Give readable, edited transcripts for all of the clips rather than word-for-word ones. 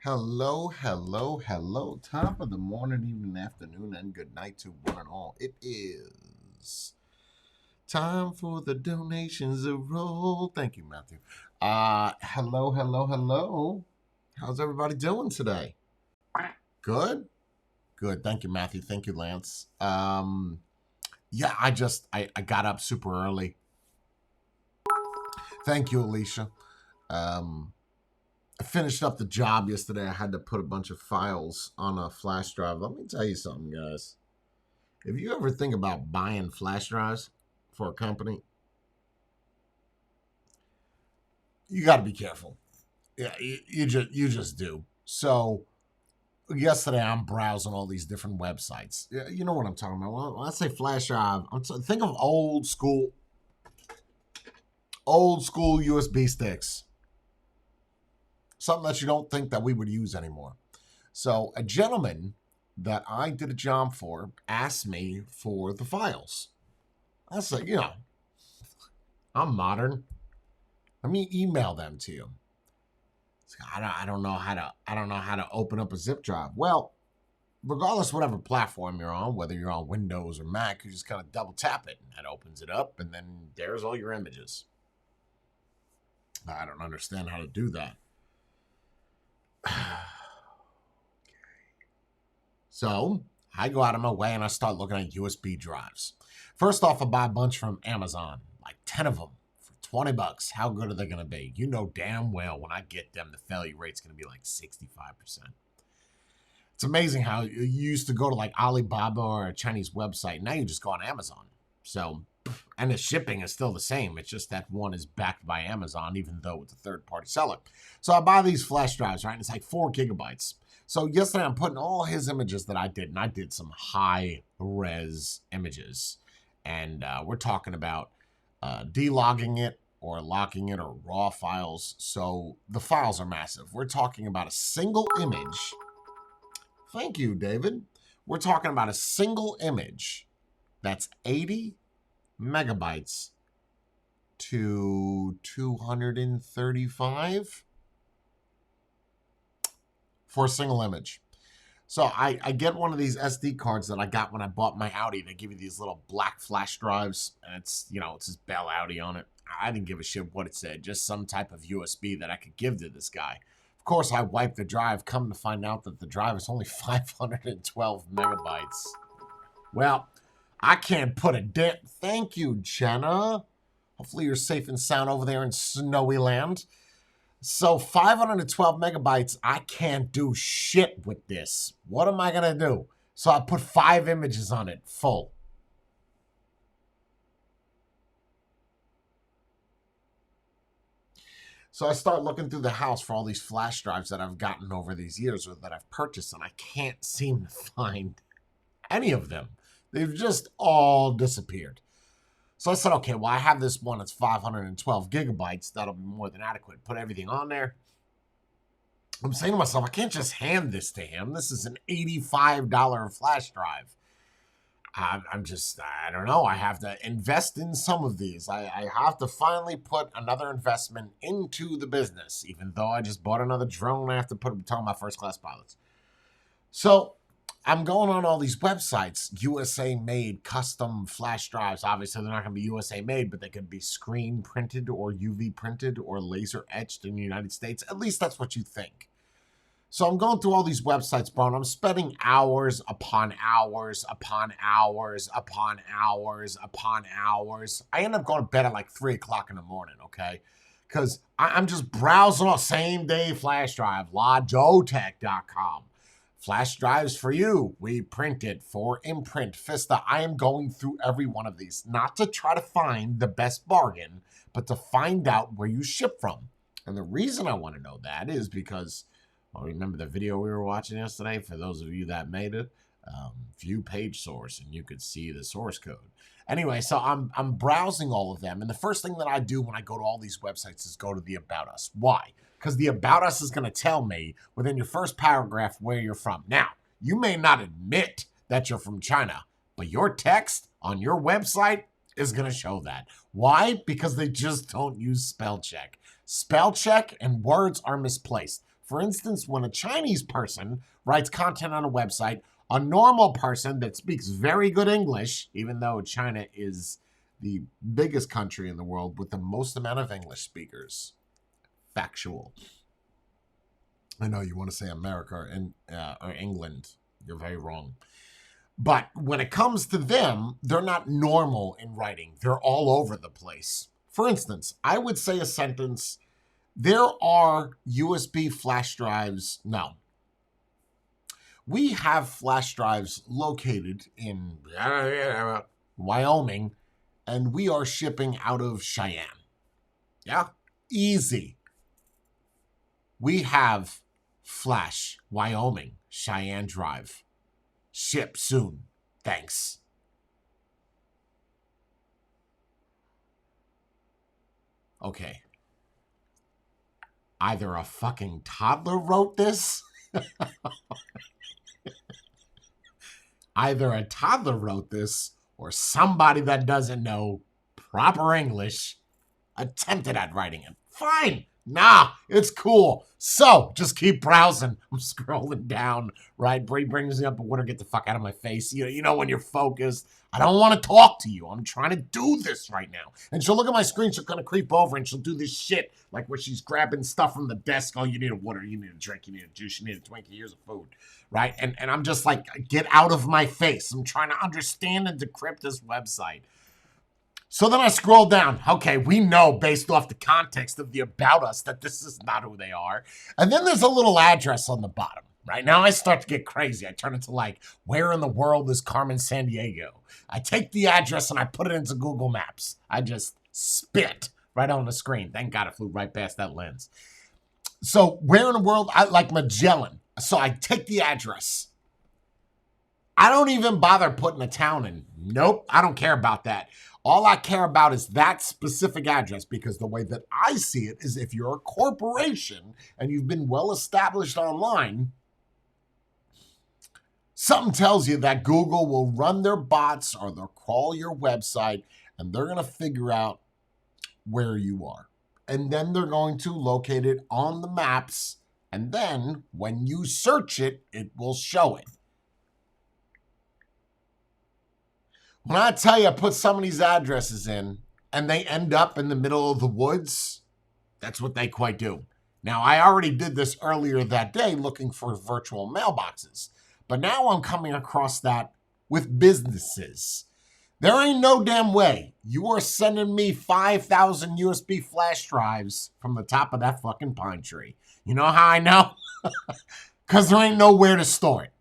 Hello, hello, hello. Top of the morning, evening, afternoon, and good night to one and all. It is time for the donations to roll. Thank you, Matthew. Hello, hello, hello. How's everybody doing today? Good? Good. Thank you, Matthew. Thank you, Lance. Yeah, I got up super early. Thank you, Alicia. I finished up the job yesterday. I had to put a bunch of files on a flash drive. Let me tell you something, guys. If you ever think about buying flash drives for a company, you got to be careful. Yeah, you just do. So yesterday I'm browsing all these different websites. Yeah, you know what I'm talking about. When I say flash drive, think of old school USB sticks. Something that you don't think that we would use anymore. So a gentleman that I did a job for asked me for the files. I said, I'm modern. Let me email them to you. I don't know how to open up a zip drive. Well, regardless whatever platform you're on, whether you're on Windows or Mac, you just kind of double tap it and that opens it up, and then there's all your images. I don't understand how to do that. So I go out of my way and I start looking at USB drives. First off, I buy a bunch from Amazon, like 10 of them for $20. How good are they going to be? You know damn well when I get them, the failure rate's going to be like 65%. It's amazing how you used to go to like Alibaba or a Chinese website. Now you just go on Amazon. So, and the shipping is still the same. It's just that one is backed by Amazon, even though it's a third-party seller. So I buy these flash drives, right? And it's like 4 gigabytes. So yesterday I'm putting all his images that I did, and I did some high-res images. And we're talking about de-logging it or locking it or raw files. So the files are massive. We're talking about a single image. Thank you, David. We're talking about a single image that's 80 megabytes to 235 for a single image. So I get one of these SD cards that I got when I bought my Audi. They give you these little black flash drives, and it's this Bell Audi on it. I didn't give a shit what it said, just some type of USB that I could give to this guy. Of course, I wiped the drive, come to find out that the drive is only 512 megabytes. Well, I can't put a dent. Thank you, Jenna. Hopefully you're safe and sound over there in snowy land. So 512 megabytes, I can't do shit with this. What am I going to do? So I put 5 images on it, full. So I start looking through the house for all these flash drives that I've gotten over these years or that I've purchased, and I can't seem to find any of them. They've just all disappeared. So I said, okay, well, I have this one that's 512 gigabytes. That'll be more than adequate. Put everything on there. I'm saying to myself, I can't just hand this to him. This is an $85 flash drive. I don't know. I have to invest in some of these. I have to finally put another investment into the business, even though I just bought another drone. I have to put on my first class pilots. So I'm going on all these websites, USA made custom flash drives. Obviously, they're not going to be USA made, but they could be screen printed or UV printed or laser etched in the United States. At least that's what you think. So I'm going through all these websites, bro, and I'm spending hours upon hours upon hours upon hours upon hours. I end up going to bed at like 3 o'clock in the morning, okay? Because I'm just browsing on same day flash drive, lajotech.com. Flash drives for you. We print it for Imprint, Vista. I am going through every one of these, not to try to find the best bargain, but to find out where you ship from. And the reason I want to know that is because, well, remember the video we were watching yesterday? For those of you that made it, view page source, and you could see the source code. Anyway, so I'm browsing all of them, and the first thing that I do when I go to all these websites is go to the About Us. Why? Because the About Us is going to tell me within your first paragraph where you're from. Now, you may not admit that you're from China, but your text on your website is going to show that. Why? Because they just don't use spell check. Spell check and words are misplaced. For instance, when a Chinese person writes content on a website, a normal person that speaks very good English, even though China is the biggest country in the world with the most amount of English speakers. Factual. I know you want to say America or England. You're very wrong. But when it comes to them, they're not normal in writing. They're all over the place. For instance, I would say a sentence, there are USB flash drives. No. We have flash drives located in Wyoming, and we are shipping out of Cheyenne. Yeah? Easy. We have flash, Wyoming, Cheyenne drive. Ship soon. Thanks. Okay. Either a fucking toddler wrote this. Either a toddler wrote this or somebody that doesn't know proper English attempted at writing it. Fine. Nah, it's cool. So, just keep browsing. I'm scrolling down, right? Brie brings me up a water, get the fuck out of my face. You know when you're focused. I don't want to talk to you. I'm trying to do this right now. And she'll look at my screen, she'll kind of creep over, and she'll do this shit, like where she's grabbing stuff from the desk. Oh, you need a water, you need a drink, you need a juice, you need a Twinkie, here's a food, right? And I'm just like, get out of my face. I'm trying to understand and decrypt this website. So then I scroll down. Okay, we know based off the context of the about us that this is not who they are. And then there's a little address on the bottom, right? Now I start to get crazy. I turn into like, where in the world is Carmen Sandiego? I take the address and I put it into Google Maps. I just spit right on the screen. Thank God it flew right past that lens. So where in the world? I like Magellan. So I take the address. I don't even bother putting a town in. Nope, I don't care about that. All I care about is that specific address, because the way that I see it is if you're a corporation and you've been well established online, something tells you that Google will run their bots or they'll crawl your website and they're going to figure out where you are. And then they're going to locate it on the maps. And then when you search it, it will show it. When I tell you I put some of these addresses in and they end up in the middle of the woods, that's what they quite do. Now, I already did this earlier that day looking for virtual mailboxes, but now I'm coming across that with businesses. There ain't no damn way you are sending me 5,000 USB flash drives from the top of that fucking pine tree. You know how I know? Because there ain't nowhere to store it.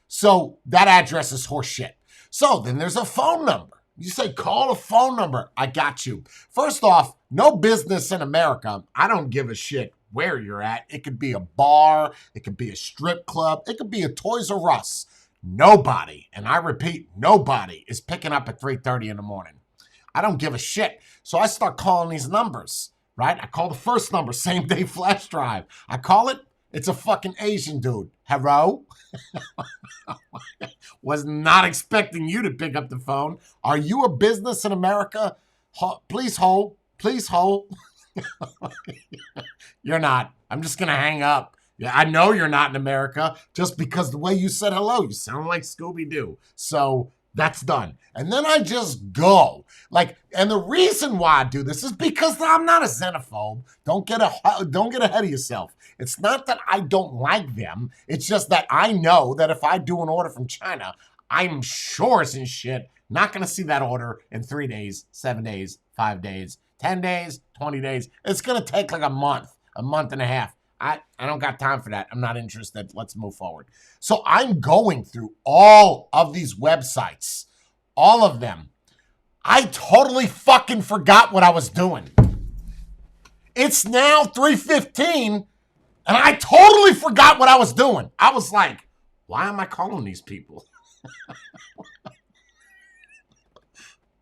So that address is horseshit. So then there's a phone number. You say, call a phone number. I got you. First off, no business in America. I don't give a shit where you're at. It could be a bar. It could be a strip club. It could be a Toys R Us. Nobody, and I repeat, nobody is picking up at 3:30 in the morning. I don't give a shit. So I start calling these numbers, right? I call the first number, same day flash drive. I call it. It's a fucking Asian dude. Hello? Was not expecting you to pick up the phone. Are you a business in America? Please hold. Please hold. You're not. I'm just going to hang up. Yeah, I know you're not in America just because the way you said hello, you sound like Scooby-Doo. So that's done. And then I just go. And the reason why I do this is because I'm not a xenophobe. Don't get ahead of yourself. It's not that I don't like them. It's just that I know that if I do an order from China, I'm sure as in shit not going to see that order in 3 days, 7 days, 5 days, 10 days, 20 days. It's going to take like a month and a half. I don't got time for that. I'm not interested. Let's move forward. So I'm going through all of these websites, all of them. I totally fucking forgot what I was doing. It's now 3:15, and I totally forgot what I was doing. I was like, why am I calling these people?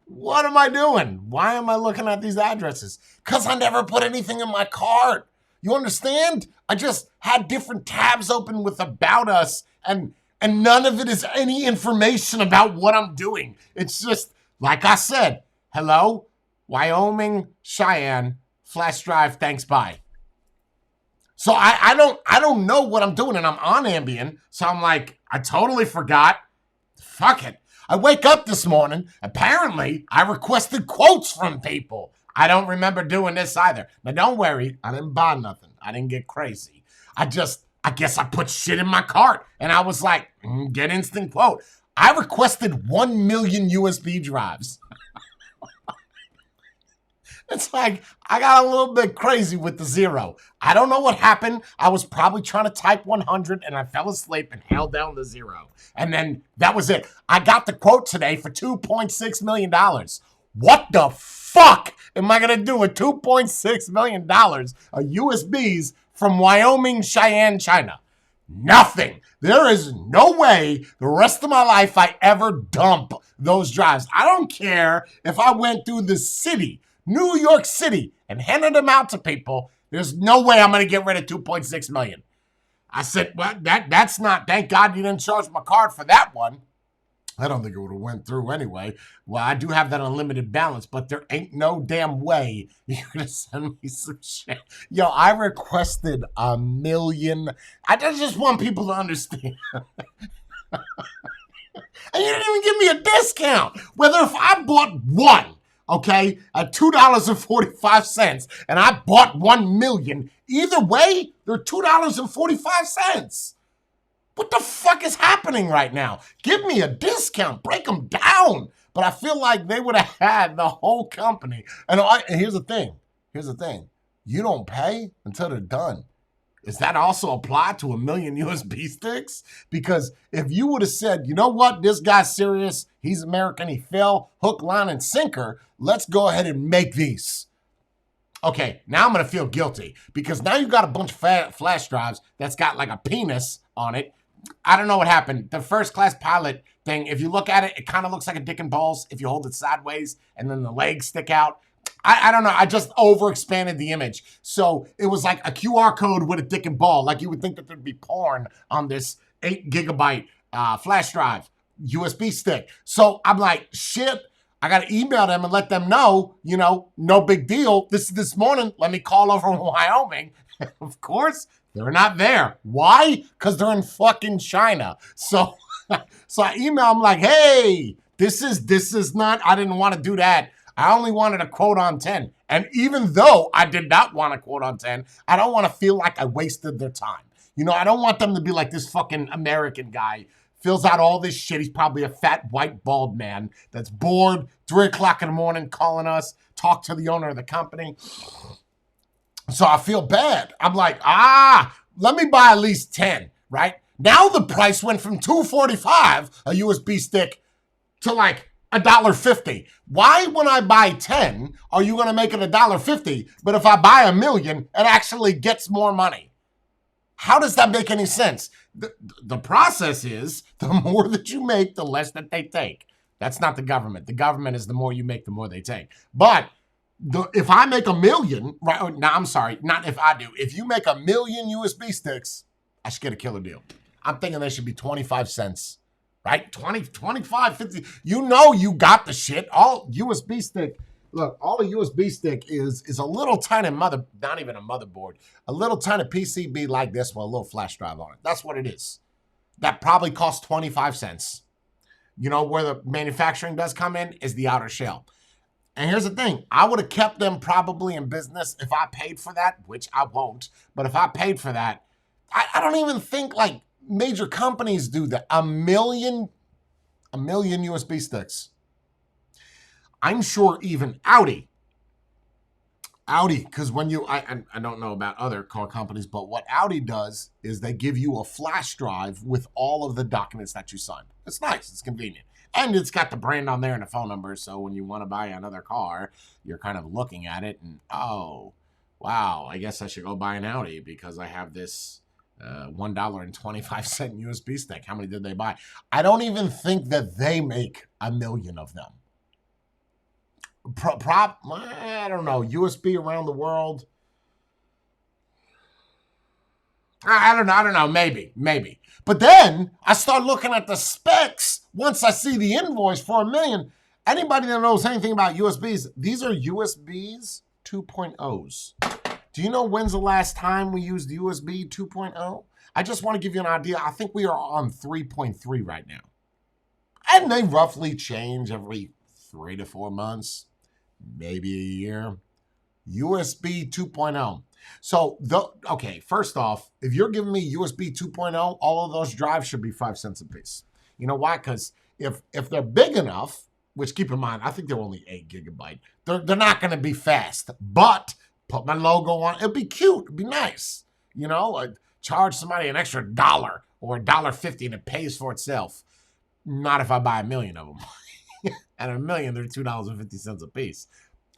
What am I doing? Why am I looking at these addresses? Because I never put anything in my cart. You understand? I just had different tabs open with About Us, and none of it is any information about what I'm doing. It's just, like I said, hello, Wyoming, Cheyenne, flash drive, thanks, bye. So I don't know what I'm doing, and I'm on Ambien. So I'm like, I totally forgot. Fuck it. I wake up this morning. Apparently, I requested quotes from people. I don't remember doing this either. Now, don't worry. I didn't buy nothing. I didn't get crazy. I guess I put shit in my cart. And I was like, get instant quote. I requested 1 million USB drives. It's like, I got a little bit crazy with the zero. I don't know what happened. I was probably trying to type 100 and I fell asleep and held down the zero. And then that was it. I got the quote today for $2.6 million. What the fuck am I going to do with $2.6 million of USBs from Wyoming, Cheyenne, China? Nothing. There is no way the rest of my life I ever dump those drives. I don't care if I went through the city, New York City, and handed them out to people. There's no way I'm going to get rid of 2.6 million. I said, well, that's not, thank God you didn't charge my card for that one. I don't think it would have went through anyway. Well, I do have that unlimited balance, but there ain't no damn way you're going to send me some shit. Yo, I requested 1 million. I just want people to understand. And you didn't even give me a discount. Whether if I bought one, okay, at $2.45, and I bought 1 million, either way, they're $2.45. What the fuck is happening right now? Give me a discount. Break them down. But I feel like they would have had the whole company. And here's the thing. You don't pay until they're done. Does that also apply to 1 million USB sticks? Because if you would have said, you know what, this guy's serious, he's American, he fell, hook, line, and sinker, let's go ahead and make these. Okay, now I'm going to feel guilty because now you got a bunch of flash drives that's got like a penis on it. I don't know what happened. The first class pilot thing, if you look at it, it kind of looks like a dick and balls if you hold it sideways and then the legs stick out. I don't know. I just overexpanded the image. So it was like a QR code with a dick and ball. Like you would think that there'd be porn on this 8 gigabyte flash drive USB stick. So I'm like, shit. I got to email them and let them know, no big deal. This morning, let me call over in Wyoming. Of course, they're not there. Why? Because they're in fucking China. So I email them like, hey, this is not, I didn't want to do that. I only wanted a quote on 10. And even though I did not want a quote on 10, I don't want to feel like I wasted their time. I don't want them to be like this fucking American guy fills out all this shit. He's probably a fat, white, bald man that's bored, 3 o'clock in the morning, calling us, talk to the owner of the company. So I feel bad. I'm like, let me buy at least 10, right? Now the price went from $2.45 a USB stick to like $1.50. Why, when I buy 10, are you going to make it $1.50? But if I buy 1 million, it actually gets more money. How does that make any sense? The process is the more that you make, the less that they take. That's not the government. The government is the more you make, the more they take. But if I make 1 million, right? No, I'm sorry, not if I do. If you make 1 million USB sticks, I should get a killer deal. I'm thinking they should be 25 cents, right? 20, 25, 50. You got the shit. All USB stick. Look, all a USB stick is a little tiny not even a motherboard, a little tiny PCB like this with a little flash drive on it. That's what it is. That probably costs 25 cents. Where the manufacturing does come in is the outer shell. And here's the thing. I would have kept them probably in business if I paid for that, which I won't. But if I paid for that, I don't even think like major companies do that. 1 million USB sticks. I'm sure even Audi, because when I don't know about other car companies, but what Audi does is they give you a flash drive with all of the documents that you signed. It's nice. It's convenient. And it's got the brand on there and a phone number. So when you want to buy another car, you're kind of looking at it and, oh, wow, I guess I should go buy an Audi because I have this $1.25 USB stick. How many did they buy? I don't even think that they make 1 million of them. I don't know, USB around the world. I don't know, maybe. But then I start looking at the specs once I see the invoice for 1 million. Anybody that knows anything about USBs, these are USBs 2.0s. Do you know when's the last time we used USB 2.0? I just want to give you an idea. I think we are on 3.3 right now. And they roughly change every 3 to 4 months, maybe a year. USB 2.0. So, okay, first off, if you're giving me USB 2.0, all of those drives should be 5 cents a piece. You know why? Because if they're big enough, which keep in mind, I think they're only 8 gigabyte, they're not going to be fast. But put my logo on, it'd be cute, it'd be nice. You know, I'd charge somebody an extra $1 or $1.50 and it pays for itself. Not if I buy 1 million of them. And 1 million, they're $2.50 a piece.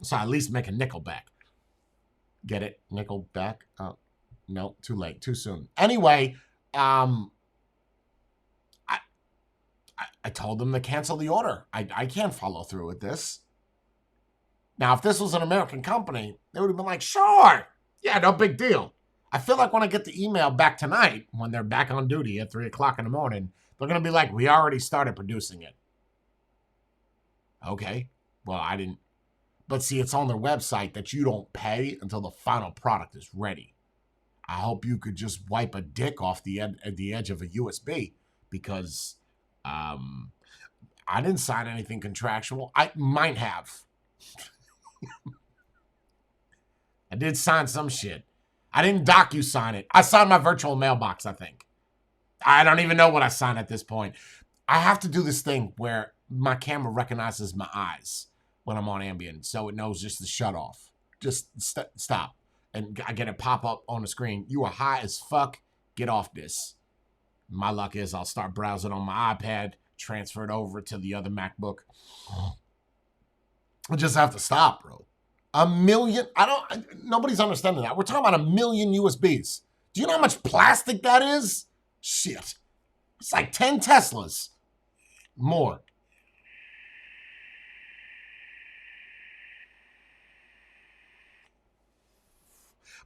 So I at least make a nickel back. Get it? Nickel back? No, too late, too soon. Anyway, I told them to cancel the order. I can't follow through with this. Now, if this was an American company, they would have been like, sure, yeah, no big deal. I feel like when I get the email back tonight, when they're back on duty at 3 o'clock in the morning, they're going to be like, we already started producing it. Okay, well, I didn't. But see, it's on their website that you don't pay until the final product is ready. I hope you could just wipe a dick off the edge of a USB because I didn't sign anything contractual. I might have. I did sign some shit. I didn't DocuSign it. I signed my virtual mailbox, I think. I don't even know what I signed at this point. I have to do this thing where my camera recognizes my eyes when I'm on Ambien, so it knows just to shut off. Just stop. And I get a pop-up on the screen. You are high as fuck. Get off this. My luck is I'll start browsing on my iPad, transfer it over to the other MacBook. I just have to stop, bro. 1 million? Nobody's understanding that. We're talking about 1 million USBs. Do you know how much plastic that is? Shit. It's like 10 Teslas. More.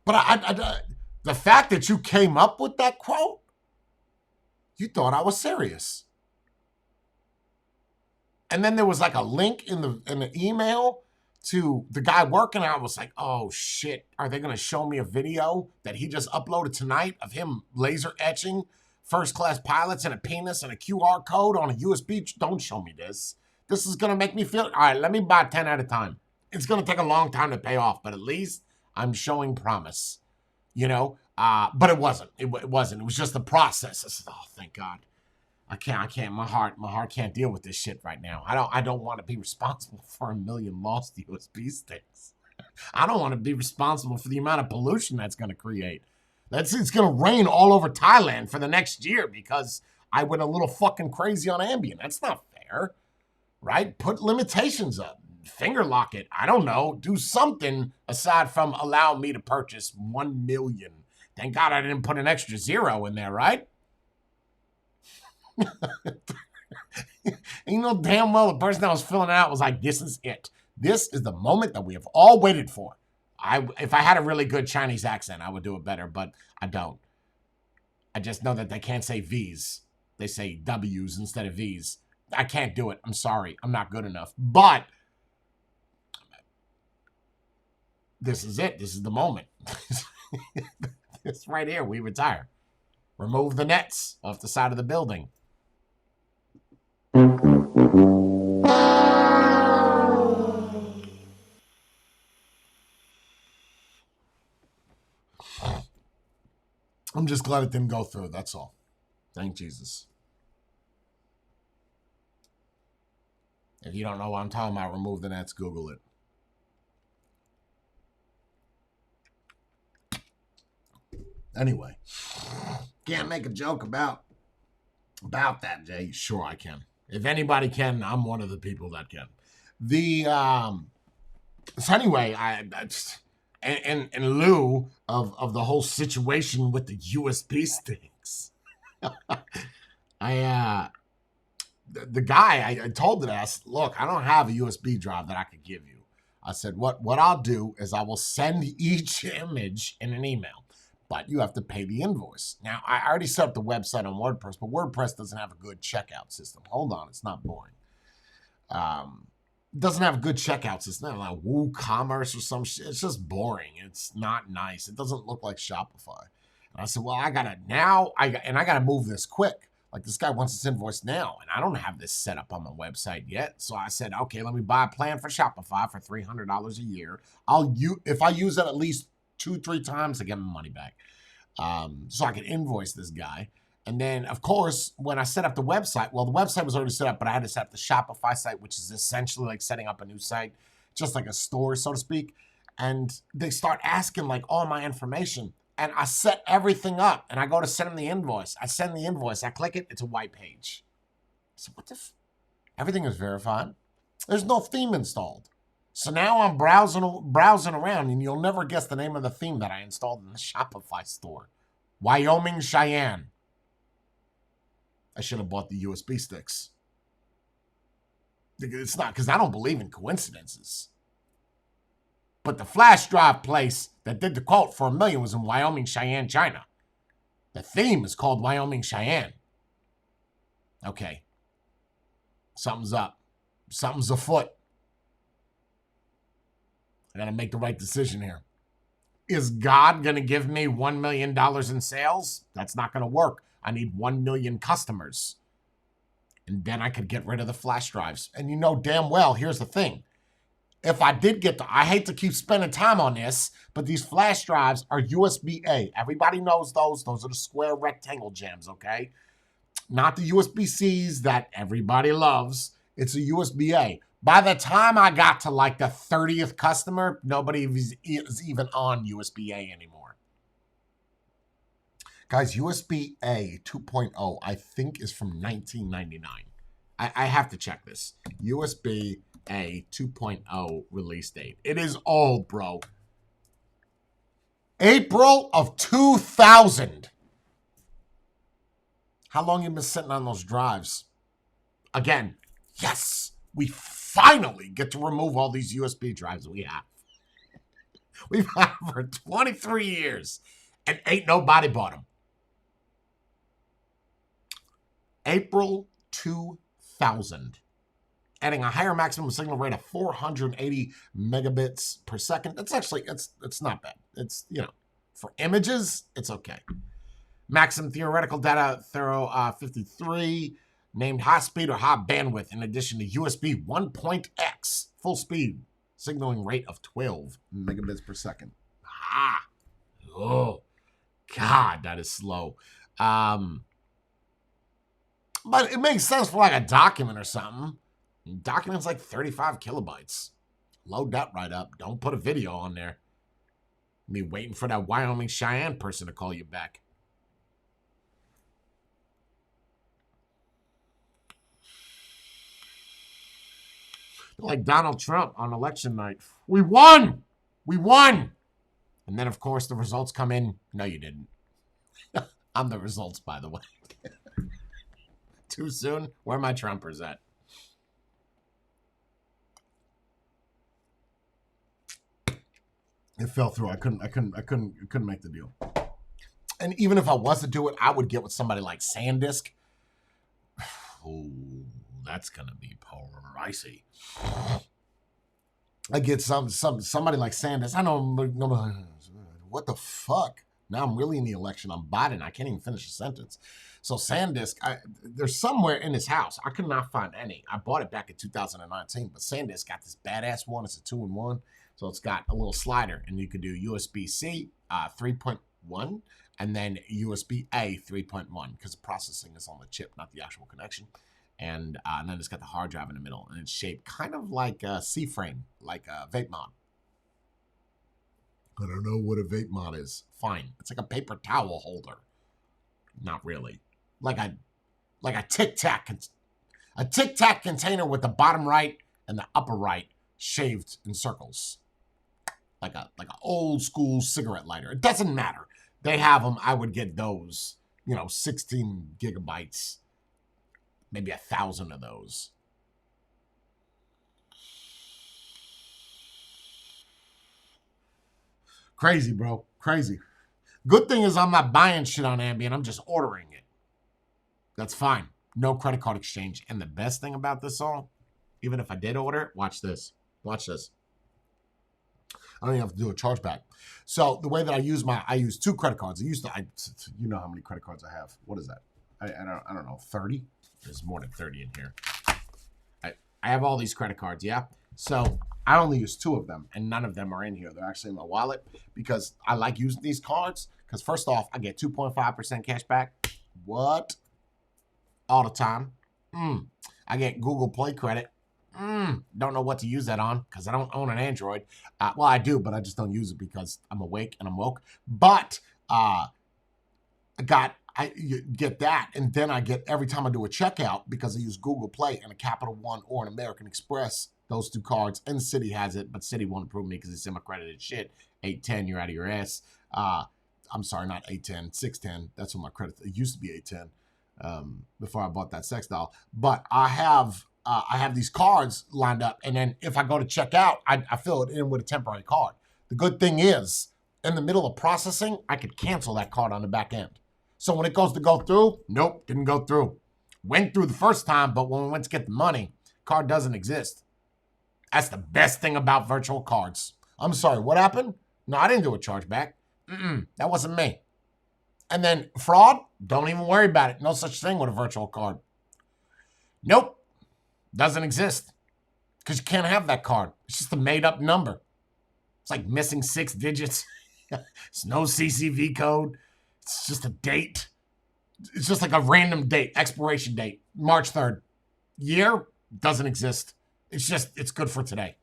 But the fact that you came up with that quote, you thought I was serious. And then there was like a link in the email to the guy working. I was like, oh shit, are they going to show me a video that he just uploaded tonight of him laser etching first-class pilots and a penis and a QR code on a USB? Don't show me this. This is going to make me feel, all right, let me buy 10 at a time. It's going to take a long time to pay off, but at least I'm showing promise, you know? But it wasn't. It wasn't. It was just the process. I said, oh, thank God. I can't. My heart can't deal with this shit right now. I don't want to be responsible for 1 million lost USB sticks. I don't want to be responsible for the amount of pollution that's going to create. It's going to rain all over Thailand for the next year because I went a little fucking crazy on Ambien. That's not fair, right? Put limitations up. Finger lock it. I don't know. Do something aside from allow me to purchase 1 million. Thank God I didn't put an extra 0 in there, right? You know damn well the person that was filling it out was like, this is it. This is the moment that we have all waited for. If I had a really good Chinese accent, I would do it better, but I don't. I just know that they can't say V's. They say W's instead of V's. I can't do it. I'm sorry. I'm not good enough. But this is it. This is the moment. This right here. We retire. Remove the nets off the side of the building. I'm just glad it didn't go through. That's all. Thank Jesus. If you don't know what I'm talking about, remove the nets. Google it. Anyway, can't make a joke about that, Jay. Sure, I can. If anybody can, I'm one of the people that can. So anyway, in lieu of the whole situation with the USB sticks, the guy I told it, I said, look, I don't have a USB drive that I could give you. I said, what I'll do is I will send each image in an email, but you have to pay the invoice. Now, I already set up the website on WordPress, but WordPress doesn't have a good checkout system. Hold on, it's not boring. doesn't have good checkouts. It's not like WooCommerce or some shit. It's just boring. It's not nice. It doesn't look like Shopify. And I said, well, I gotta move this quick. Like, this guy wants this invoice now, and I don't have this set up on my website yet. So I said, okay, let me buy a plan for Shopify for $300 a year. If I use it at least 2-3 times, I get my money back. So I can invoice this guy. And then, of course, when I set up the website, well, the website was already set up, but I had to set up the Shopify site, which is essentially like setting up a new site, just like a store, so to speak. And they start asking, like, all my information. And I set everything up, and I go to send them the invoice. I send the invoice. I click it. It's a white page. So what the everything is verified. There's no theme installed. So now I'm browsing around, and you'll never guess the name of the theme that I installed in the Shopify store. Wyoming Cheyenne. I should have bought the USB sticks. It's not, because I don't believe in coincidences. But the flash drive place that did the quote for $1 million was in Wyoming, Cheyenne, China. The theme is called Wyoming Cheyenne. Okay. Something's up. Something's afoot. I gotta make the right decision here. Is God gonna give me $1 million in sales? That's not gonna work. I need 1 million customers. And then I could get rid of the flash drives. And you know damn well, here's the thing. If I did get I hate to keep spending time on this, but these flash drives are USB-A. Everybody knows those. Those are the square rectangle gems, okay? Not the USB-Cs that everybody loves. It's a USB-A. By the time I got to like the 30th customer, nobody is even on USB-A anymore. Guys, USB-A 2.0, I think, is from 1999. I have to check this. USB-A 2.0 release date. It is old, bro. April of 2000. How long you been sitting on those drives? Again, yes, we finally get to remove all these USB drives we have. We've had them for 23 years, and ain't nobody bought them. April 2000. Adding a higher maximum signal rate of 480 megabits per second. That's actually, it's not bad. It's, you know, for images, it's okay. Maximum theoretical data thorough 53. Named high speed or high bandwidth in addition to USB 1.x. Full speed signaling rate of 12 megabits per second. Ah. Oh. God, that is slow. But it makes sense for like a document or something. Document's like 35 kilobytes. Load that right up. Don't put a video on there. Me waiting for that Wyoming Cheyenne person to call you back. Like Donald Trump on election night. We won! We won! And then, of course, the results come in. No, you didn't. I'm the results, by the way. Too soon? Where are my Trumpers at? It fell through. I couldn't make the deal. And even if I was to do it, I would get with somebody like SanDisk. Oh, that's gonna be pricey. I get somebody like SanDisk. I know, what the fuck? Now I'm really in the election. I'm Biden. I can't even finish a sentence. So SanDisk, there's somewhere in his house. I could not find any. I bought it back in 2019, but SanDisk got this badass one. It's a 2-in-1. So it's got a little slider, and you could do USB-C 3.1 and then USB-A 3.1 because the processing is on the chip, not the actual connection. And then it's got the hard drive in the middle, and it's shaped kind of like a C-frame, like a vape mod. I don't know what a vape mod is. Fine. It's like a paper towel holder. Not really. Like a Tic Tac. A Tic Tac container with the bottom right and the upper right shaved in circles. Like a old school cigarette lighter. It doesn't matter. They have them. I would get those. 16 gigabytes. Maybe 1,000 of those. Crazy, bro. Crazy. Good thing is I'm not buying shit on Ambien. I'm just ordering it. That's fine. No credit card exchange. And the best thing about this all, Even if I did order it, watch this. Watch this. I don't even have to do a chargeback. So the way that I use 2 credit cards. You know how many credit cards I have. What is that? I don't know, 30? There's more than 30 in here. I have all these credit cards, yeah? So I only use 2 of them, and none of them are in here. They're actually in my wallet because I like using these cards because first off, I get 2.5% cash back. What? All the time. I get Google Play credit. Don't know what to use that on because I don't own an Android. Well, I do, but I just don't use it because I'm awake and I'm woke. But you get that, and then I get every time I do a checkout because I use Google Play and a Capital One or an American Express, those 2 cards, and Citi has it, but Citi won't approve me because it's semi-accredited shit. 810, you're out of your ass. I'm sorry, not 810, 610. That's what my credit. It used to be 810 before I bought that sex doll. But I have these cards lined up, and then if I go to check out, I fill it in with a temporary card. The good thing is, in the middle of processing, I could cancel that card on the back end. So when it goes to go through, nope, didn't go through. Went through the first time, but when we went to get the money, card doesn't exist. That's the best thing about virtual cards. I'm sorry, what happened? No, I didn't do a chargeback. That wasn't me. And then fraud, don't even worry about it. No such thing with a virtual card. Nope, doesn't exist. Because you can't have that card. It's just a made-up number. It's like missing 6 digits. It's no CCV code. It's just a date. It's just like a random date, expiration date, March 3rd. Year doesn't exist. It's good for today.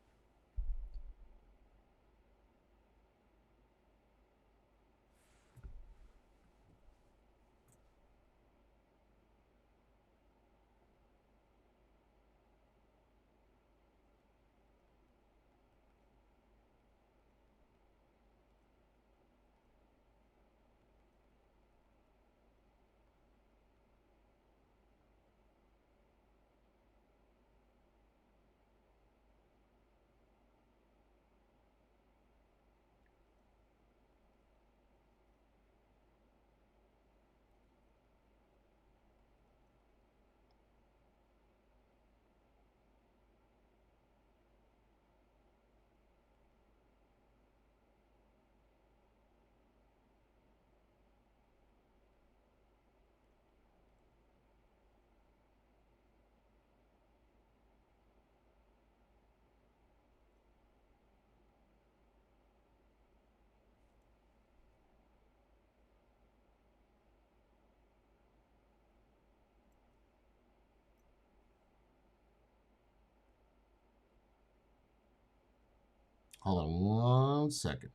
Hold on 1 second.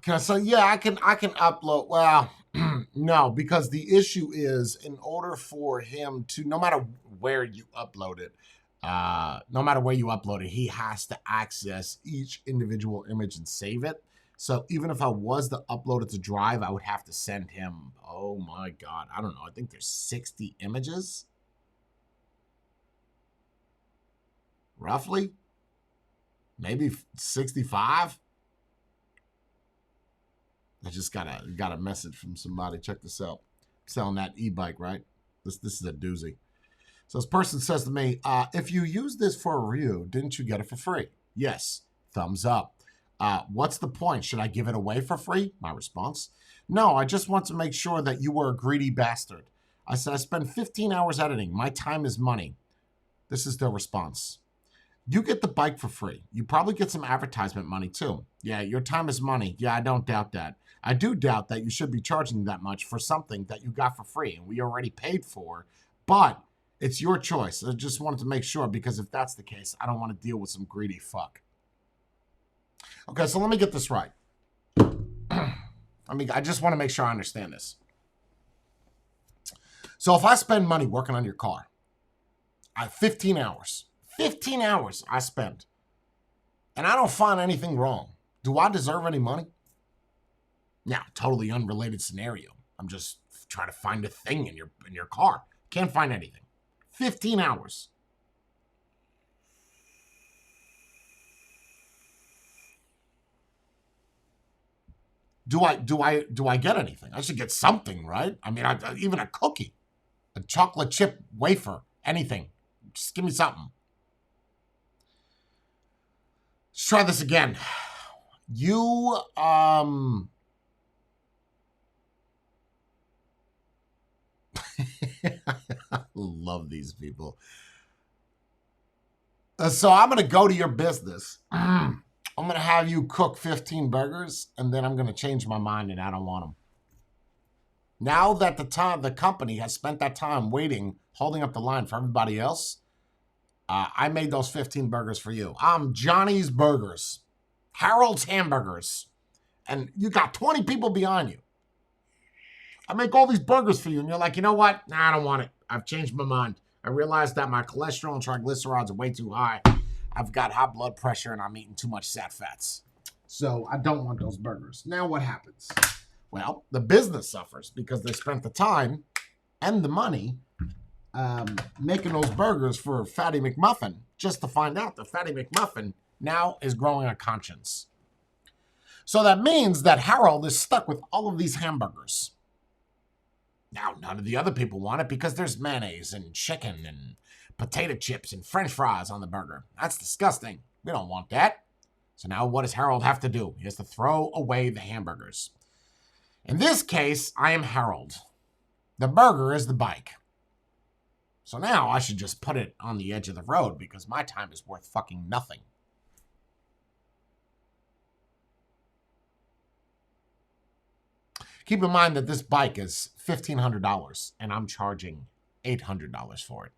Can I say, yeah, I can upload. Well, no, because the issue is in order for him to, no matter where you upload it, he has to access each individual image and save it. So even if I was to upload it to Drive, I would have to send him, oh my God, I don't know. I think there's 60 images. Roughly. Maybe 65. I just got a message from somebody. Check this out. I'm selling that e-bike, right? This is a doozy. So this person says to me, if you use this for a review, didn't you get it for free? Yes. Thumbs up. What's the point? Should I give it away for free? My response, no, I just want to make sure that you were a greedy bastard. I said, I spend 15 hours editing. My time is money. This is their response. You get the bike for free. You probably get some advertisement money too. Yeah, your time is money. Yeah, I don't doubt that. I do doubt that you should be charging that much for something that you got for free and we already paid for, but it's your choice. I just wanted to make sure, because if that's the case, I don't want to deal with some greedy fuck. Okay, so let me get this right. I just want to make sure I understand this. So if I spend money working on your car, 15 hours I spend, and I don't find anything wrong, do I deserve any money? Now, totally unrelated scenario. I'm just trying to find a thing in your car. Can't find anything. 15 hours. Do I get anything? I should get something, right? I mean, even a cookie, a chocolate chip wafer, anything. Just give me something. Let's try this again. You I love these people. So I'm going to go to your business. I'm going to have you cook 15 burgers, and then I'm going to change my mind and I don't want them. Now that the company has spent that time waiting, holding up the line for everybody else, I made those 15 burgers for you. I'm Johnny's Burgers, Harold's Hamburgers, and you got 20 people behind you. I make all these burgers for you, and you're like, you know what? Nah, I don't want it. I've changed my mind. I realized that my cholesterol and triglycerides are way too high. I've got high blood pressure, and I'm eating too much sat fats. So I don't want those burgers. Now what happens? Well, the business suffers because they spent the time and the money making those burgers for Fatty McMuffin, just to find out that Fatty McMuffin now is growing a conscience. So that means that Harold is stuck with all of these hamburgers. Now, none of the other people want it because there's mayonnaise and chicken and potato chips and french fries on the burger. That's disgusting. We don't want that. So now what does Harold have to do? He has to throw away the hamburgers. In this case, I am Harold. The burger is the bike. So now I should just put it on the edge of the road because my time is worth fucking nothing. Keep in mind that this bike is $1,500 and I'm charging $800 for it.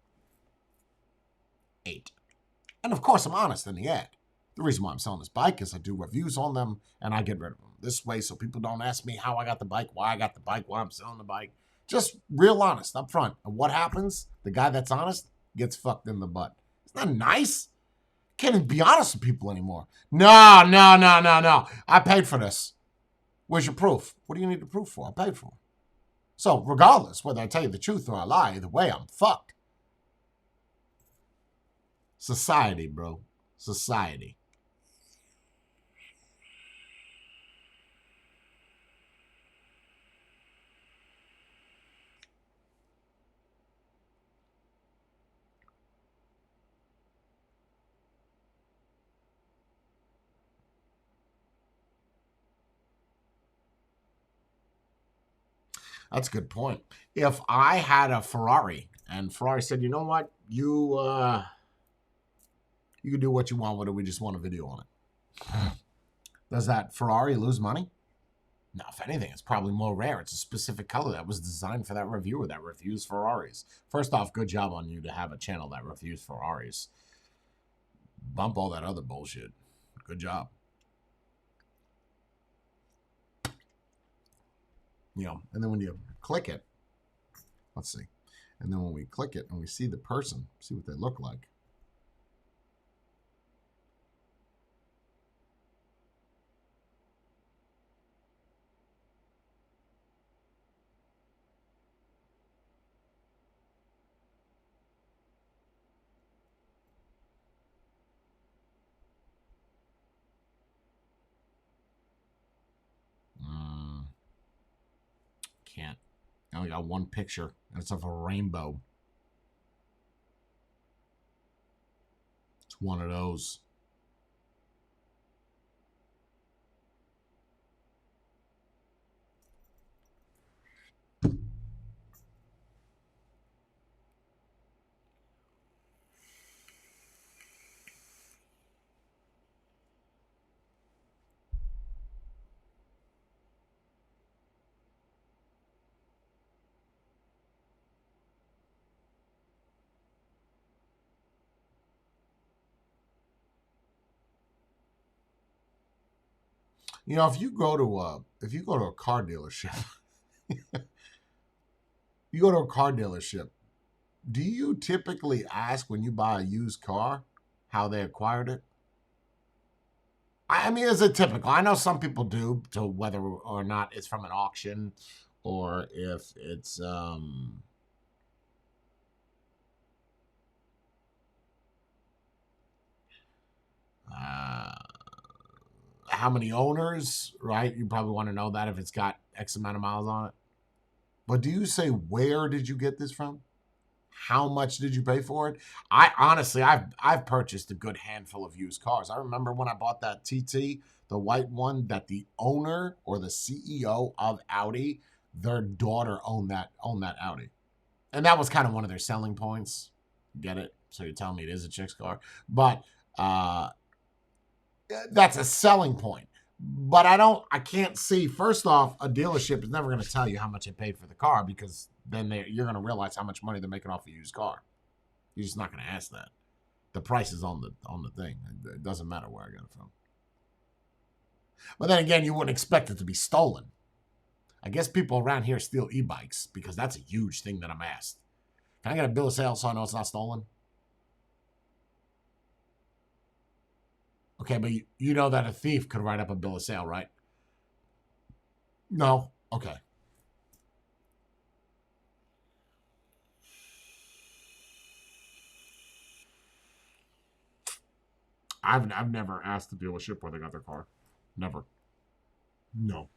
$8. And of course, I'm honest in the ad. The reason why I'm selling this bike is I do reviews on them and I get rid of them this way so people don't ask me how I got the bike, why I got the bike, why I'm selling the bike. Just real honest up front. And what happens? The guy that's honest gets fucked in the butt. Isn't that nice? Can't even be honest with people anymore. No. I paid for this. Where's your proof? What do you need the proof for? I paid for it. So regardless, whether I tell you the truth or I lie, either way, I'm fucked. Society, bro. Society. That's a good point. If I had a Ferrari and Ferrari said, you know what, you can do what you want with it. We just want a video on it. Does that Ferrari lose money? No, if anything, it's probably more rare. It's a specific color that was designed for that reviewer that reviews Ferraris. First off, good job on you to have a channel that reviews Ferraris. Bump all that other bullshit. Good job. You know, and then when you click it, let's see. And then when we click it and we see the person, see what they look like. Can't. I only got one picture, and it's of a rainbow. It's one of those. You know, if you go to a car dealership, you go to a car dealership, do you typically ask when you buy a used car how they acquired it? I mean, is it typical? I know some people do, to whether or not it's from an auction or if it's uh, how many owners, right? You probably want to know that if it's got X amount of miles on it. But do you say, where did you get this from? How much did you pay for it? I honestly, I've purchased a good handful of used cars. I remember when I bought that TT, the white one, that the owner or the CEO of Audi, their daughter owned that Audi, and that was kind of one of their selling points. Get it? So you're telling me it is a chick's car, but uh, that's a selling point. But I can't see. First off, a dealership is never going to tell you how much they paid for the car, because then you're going to realize how much money they're making off a used car. You're just not going to ask that. The price is on the thing. It doesn't matter where I got it from. But then again, you wouldn't expect it to be stolen. I guess people around here steal e-bikes, because that's a huge thing that I'm asked. Can I get a bill of sale so I know it's not stolen? Okay, but you know that a thief could write up a bill of sale, right? No? Okay. I've never asked the dealership where they got their car. Never. No.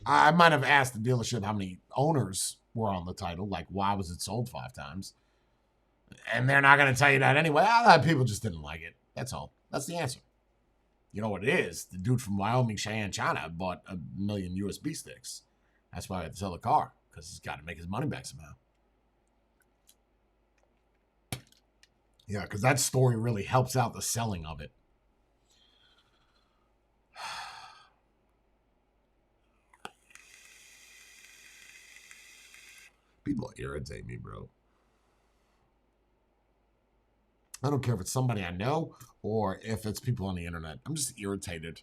I might have asked the dealership how many owners were on the title, like why was it sold 5 times? And they're not going to tell you that anyway. People just didn't like it. That's all. That's the answer. You know what it is? The dude from Wyoming, Cheyenne, China bought 1,000,000 USB sticks. That's why I had to sell the car, because he's got to make his money back somehow. Yeah, because that story really helps out the selling of it. People irritate me, bro. I don't care if it's somebody I know or if it's people on the internet. I'm just irritated.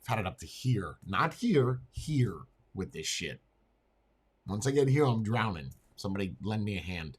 I've had it up to here. Not here, here with this shit. Once I get here, I'm drowning. Somebody lend me a hand.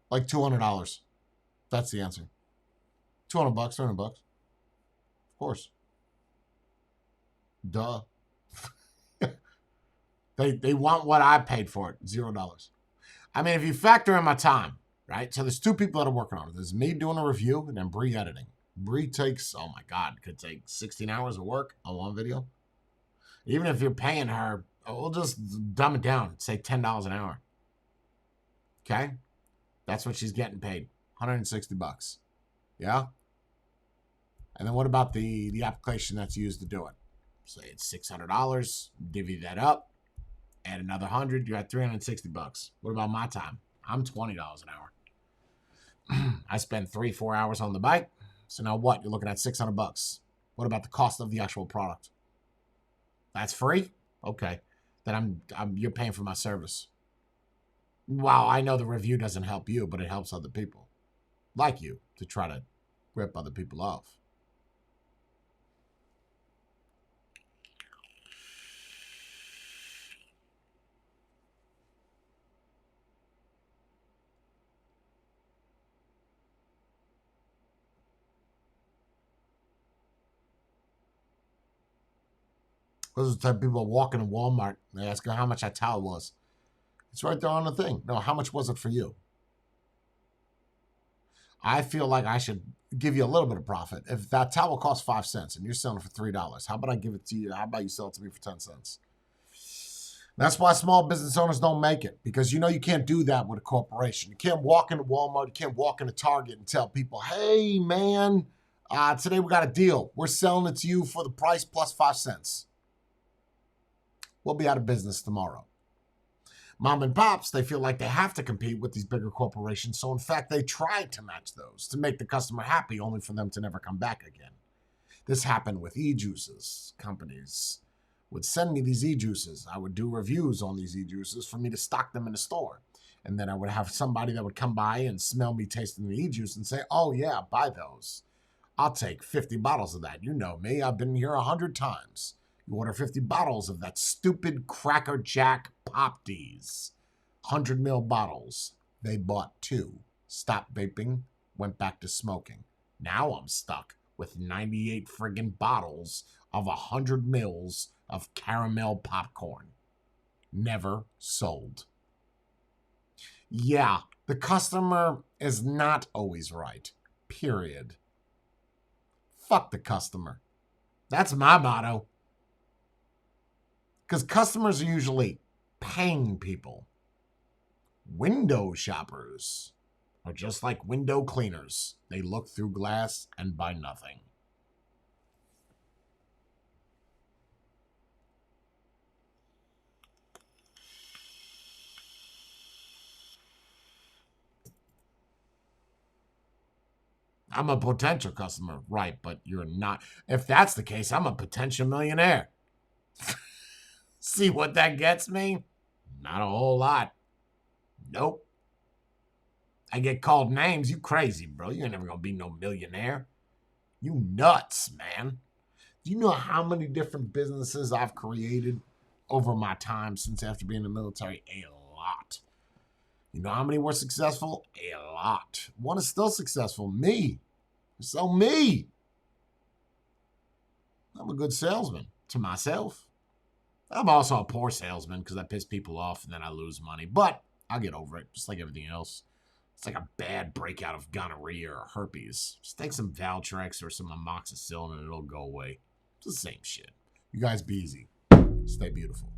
Like $200. That's the answer. $200, $300. Of course. Duh. They want what I paid for it. $0. I mean, if you factor in my time, right? So there's 2 people that are working on it. There's me doing a review and then Bree editing. Bree takes, oh my God, could take 16 hours of work on one video. Even if you're paying her, we'll just dumb it down, say $10 an hour. Okay? That's what she's getting paid. $160. Yeah? And then what about the application that's used to do it? Say it's $600, divvy that up, add another 100, you're at $360. What about my time? I'm $20 an hour. I spend 3-4 hours on the bike. So now what? You're looking at $600. What about the cost of the actual product? That's free? Okay. Then you're paying for my service. Wow, I know the review doesn't help you, but it helps other people like you to try to rip other people off. Those are the type of people walking in Walmart. They ask her how much that towel was. It's right there on the thing. No, how much was it for you? I feel like I should give you a little bit of profit. If that towel costs 5 cents and you're selling it for $3, how about I give it to you? How about you sell it to me for 10 cents? That's why small business owners don't make it, because you know you can't do that with a corporation. You can't walk into Walmart, you can't walk into Target and tell people, hey, man, today we got a deal. We're selling it to you for the price plus 5 cents. We'll be out of business tomorrow. Mom and pops, they feel like they have to compete with these bigger corporations, so in fact, they try to match those to make the customer happy, only for them to never come back again. This happened with e-juices. Companies would send me these e-juices. I would do reviews on these e-juices for me to stock them in the store. And then I would have somebody that would come by and smell me tasting the e-juice and say, oh yeah, buy those. I'll take 50 bottles of that. You know me, I've been here 100 times. You order 50 bottles of that stupid Cracker Jack Pop D's. 100 ml bottles. They bought 2. Stopped vaping, went back to smoking. Now I'm stuck with 98 friggin' bottles of 100 mils of caramel popcorn. Never sold. Yeah, the customer is not always right. Period. Fuck the customer. That's my motto. Because customers are usually paying people. Window shoppers are just like window cleaners. They look through glass and buy nothing. I'm a potential customer, right, but you're not. If that's the case, I'm a potential millionaire. See what that gets me? Not a whole lot. Nope. I get called names. You crazy, bro. You ain't never gonna be no millionaire. You nuts, man. Do you know how many different businesses I've created over my time since after being in the military? A lot. You know how many were successful? A lot. One is still successful. Me. So me. I'm a good salesman to myself. I'm also a poor salesman because I piss people off and then I lose money. But I'll get over it, just like everything else. It's like a bad breakout of gonorrhea or herpes. Just take some Valtrex or some amoxicillin and it'll go away. It's the same shit. You guys be easy. Stay beautiful.